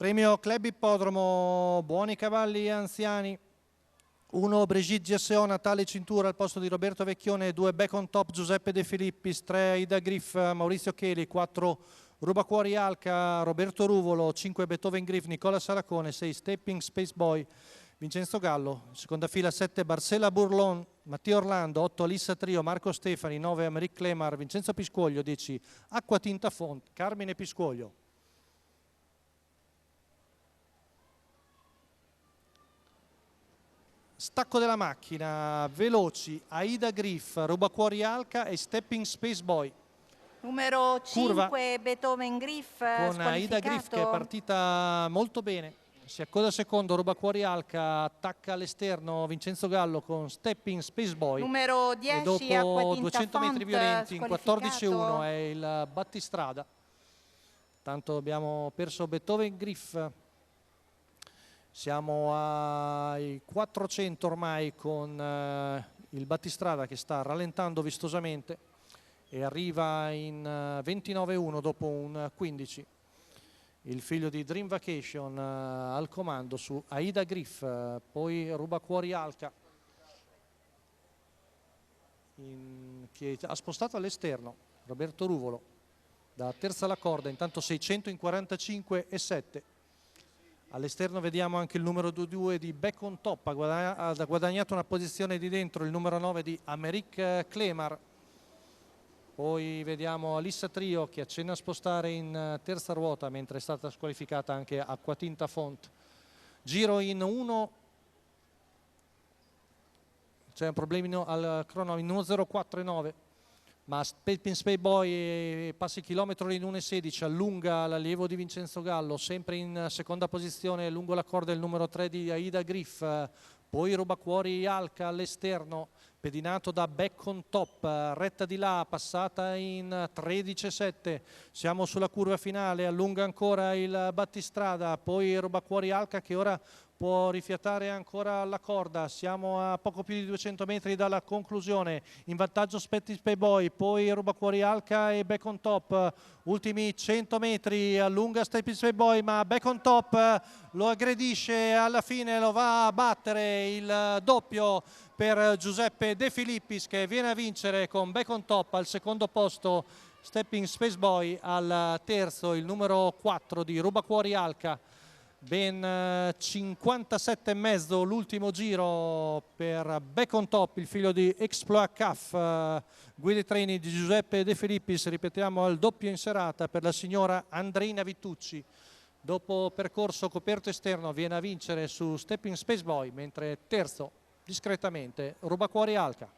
Premio Club Ippodromo, buoni cavalli anziani. 1 Brigitte Giasseon, Natale Cintura al posto di Roberto Vecchione, 2 Back on Top Giuseppe De Filippis, 3 Ida Griff Maurizio Cheli, 4 Rubacuori Alca Roberto Ruvolo, 5 Beethoven Griff Nicola Saracone, 6 Stepping Space Boy Vincenzo Gallo, seconda fila 7 Barcella Burlon Matteo Orlando, 8 Alissa Trio Marco Stefani, 9 Americ Clemar Vincenzo Piscoglio, 10 Acqua Tinta Font Carmine Piscoglio. Stacco della macchina, veloci, Aida Griff, Rubacuori Alca e Stepping Space Boy. Numero 5 Curva Beethoven Griff con Aida Griff che è partita molto bene, si accoda secondo, Rubacuori Alca attacca all'esterno Vincenzo Gallo con Stepping Space Boy. Numero 10 e dopo 200 metri violenti in 14,1 è il battistrada. Tanto abbiamo perso Beethoven Griff. Siamo ai 400 ormai con il battistrada che sta rallentando vistosamente e arriva in 29,1 dopo un 15. Il figlio di Dream Vacation al comando su Aida Griff, poi Rubacuori Alca che ha spostato all'esterno Roberto Ruvolo da terza alla corda, intanto 600 in 45,7. All'esterno vediamo anche il numero 2 di Back on Top, ha guadagnato una posizione di dentro il numero 9 di Americ Clemar. Poi vediamo Alissa Trio che accenna a spostare in terza ruota mentre è stata squalificata anche Acqua Tinta Font. Giro in 1, c'è un problemino al crono in 1.04,9. Ma Stepping Space Boy passa il chilometro in 1,16, allunga l'allievo di Vincenzo Gallo, sempre in seconda posizione lungo la corda il numero 3 di Aida Griff, poi Rubacuori Alca all'esterno, pedinato da Back on Top, retta di là, passata in 13,7, siamo sulla curva finale, allunga ancora il battistrada, poi Rubacuori Alca che ora può rifiatare ancora alla corda, siamo a poco più di 200 metri dalla conclusione, in vantaggio Stepping Space Boy, poi Rubacuori Alca e Back on Top, ultimi 100 metri, allunga Stepping Space Boy ma Back on Top lo aggredisce, alla fine lo va a battere il doppio per Giuseppe De Filippis che viene a vincere con Back on Top al secondo posto, Stepping Space Boy al terzo, il numero 4 di Rubacuori Alca. Ben 57,5 l'ultimo giro per Back on Top, il figlio di Exploit CAF, guida e training di Giuseppe De Filippis, ripetiamo al doppio in serata per la signora Andreina Vittucci. Dopo percorso coperto esterno viene a vincere su Stepping Space Boy, mentre terzo discretamente Rubacuori Alca.